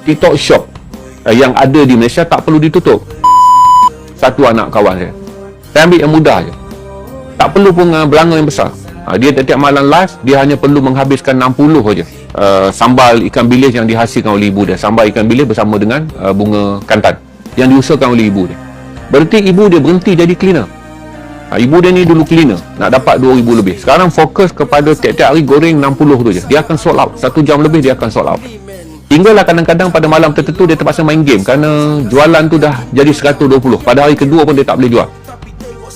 TikTok Shop yang ada di Malaysia tak perlu ditutup. Satu anak kawan saya ambil yang mudah je, tak perlu pun belanga yang besar. Dia tiap malam live, dia hanya perlu menghabiskan 60 saja sambal ikan bilis yang dihasilkan oleh ibu dia. Sambal ikan bilis bersama dengan bunga kantan yang diusahakan oleh ibu dia. Berarti ibu dia berhenti jadi cleaner. Ibu dia ni dulu cleaner, nak dapat 2,000 lebih. Sekarang fokus kepada tiap-tiap hari goreng 60 tu je. Dia akan sold out, 1 jam lebih dia akan sold out. Hinggalah kadang-kadang pada malam tertentu dia terpaksa main game kerana jualan tu dah jadi 120. Pada hari kedua pun dia tak boleh jual.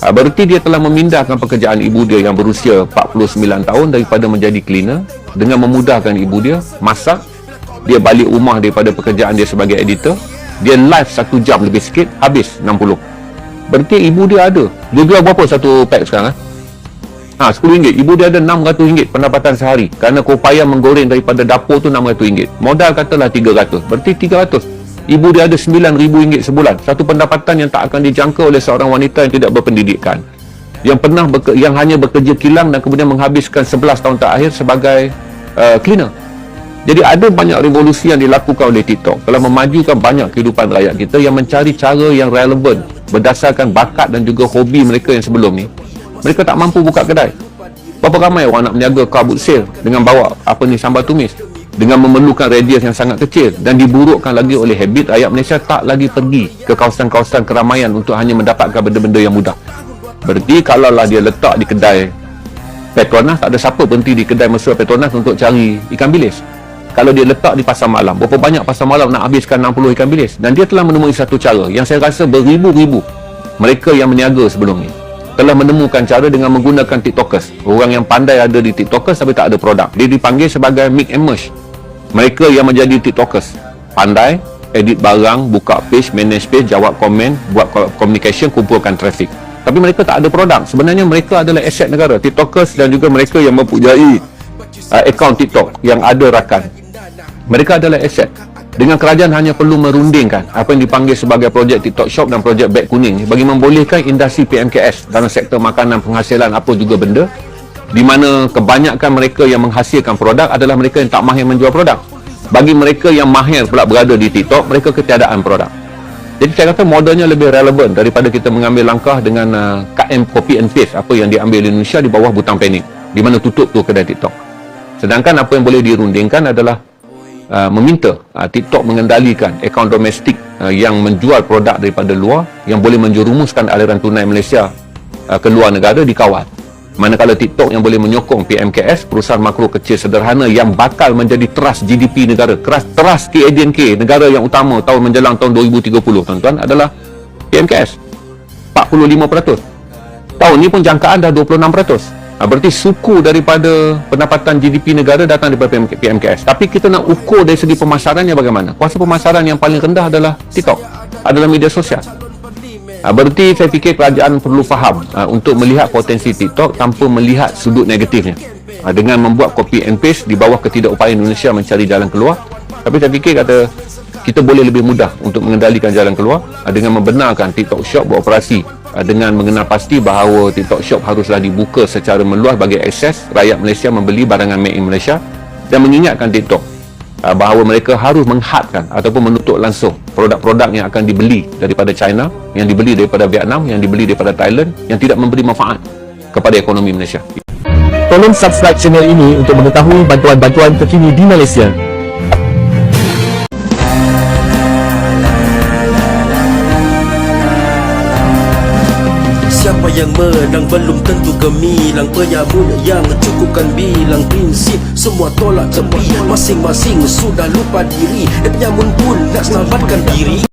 Berarti dia telah memindahkan pekerjaan ibu dia yang berusia 49 tahun daripada menjadi cleaner dengan memudahkan ibu dia masak. Dia balik rumah daripada pekerjaan dia sebagai editor, dia live 1 jam lebih sikit, habis 60. Berarti ibu dia ada. Dia jual berapa satu pack sekarang? RM10. Ibu dia ada RM600 pendapatan sehari kerana keupayaan menggoreng daripada dapur tu RM600. Modal katalah RM300. Berarti RM300. Ibu dia ada RM9,000 sebulan. Satu pendapatan yang tak akan dijangka oleh seorang wanita yang tidak berpendidikan, yang hanya bekerja kilang dan kemudian menghabiskan 11 tahun terakhir sebagai cleaner. Jadi ada banyak revolusi yang dilakukan oleh TikTok, telah memajukan banyak kehidupan rakyat kita yang mencari cara yang relevan berdasarkan bakat dan juga hobi mereka yang sebelum ni. Mereka tak mampu buka kedai. Berapa ramai orang nak berniaga car boot sale dengan bawa sambal tumis, dengan memerlukan radius yang sangat kecil, dan diburukkan lagi oleh habit rakyat Malaysia tak lagi pergi ke kawasan-kawasan keramaian untuk hanya mendapatkan benda-benda yang mudah. Berarti kalaulah dia letak di kedai Petronas, tak ada siapa berhenti di kedai mesra Petronas untuk cari ikan bilis. Kalau dia letak di pasar malam, berapa banyak pasar malam nak habiskan 60 ikan bilis? Dan dia telah menemui satu cara yang saya rasa beribu-ribu mereka yang berniaga sebelum ni telah menemukan cara dengan menggunakan TikTokers. Orang yang pandai ada di TikTokers tapi tak ada produk. Dia dipanggil sebagai mix and merge. Mereka yang menjadi TikTokers pandai edit barang, buka page, manage page, jawab komen, buat communication, kumpulkan traffic. Tapi mereka tak ada produk. Sebenarnya mereka adalah aset negara. TikTokers dan juga mereka yang mempunyai akaun TikTok yang ada rakan, mereka adalah aset. Dengan kerajaan hanya perlu merundingkan apa yang dipanggil sebagai projek TikTok Shop dan projek beg kuning bagi membolehkan industri PMKS dalam sektor makanan, penghasilan apa juga benda, di mana kebanyakan mereka yang menghasilkan produk adalah mereka yang tak mahir menjual produk. Bagi mereka yang mahir pula berada di TikTok, mereka ketiadaan produk. Jadi saya kata modelnya lebih relevan daripada kita mengambil langkah dengan copy and paste apa yang diambil di Indonesia di bawah butang panik, di mana tutup tu kedai TikTok. Sedangkan apa yang boleh dirundingkan adalah meminta TikTok mengendalikan akaun domestik yang menjual produk daripada luar, yang boleh menjerumuskan aliran tunai Malaysia ke luar negara dikawal. Manakala TikTok yang boleh menyokong PMKS, perusahaan makro kecil sederhana yang bakal menjadi teras GDP negara, teras KADNK negara yang utama tahun menjelang tahun 2030, tuan-tuan, adalah PMKS 45%. Tahun ni pun jangkaan dah 26%. Berarti suku daripada pendapatan GDP negara datang daripada PMKS. Tapi kita nak ukur dari segi pemasarannya bagaimana. Kuasa pemasaran yang paling rendah adalah TikTok, adalah media sosial. Berarti saya fikir kerajaan perlu faham untuk melihat potensi TikTok tanpa melihat sudut negatifnya, dengan membuat copy and paste di bawah ketidakupayaan Indonesia mencari jalan keluar. Tapi saya fikir kita boleh lebih mudah untuk mengendalikan jalan keluar dengan membenarkan TikTok Shop beroperasi dengan mengenal pasti bahawa TikTok Shop haruslah dibuka secara meluas bagi akses rakyat Malaysia membeli barangan made in Malaysia, dan mengingatkan TikTok bahawa mereka harus menghadkan ataupun menutup langsung produk-produk yang akan dibeli daripada China, yang dibeli daripada Vietnam, yang dibeli daripada Thailand, yang tidak memberi manfaat kepada ekonomi Malaysia. Tolong subscribe channel ini untuk mengetahui bantuan-bantuan terkini di Malaysia. Siapa yang menang belum tentu gemilang. Penyamun yang cukupkan bilang prinsip semua tolak tepi. Masing-masing sudah lupa diri. Penyamun pun nak selamatkan diri.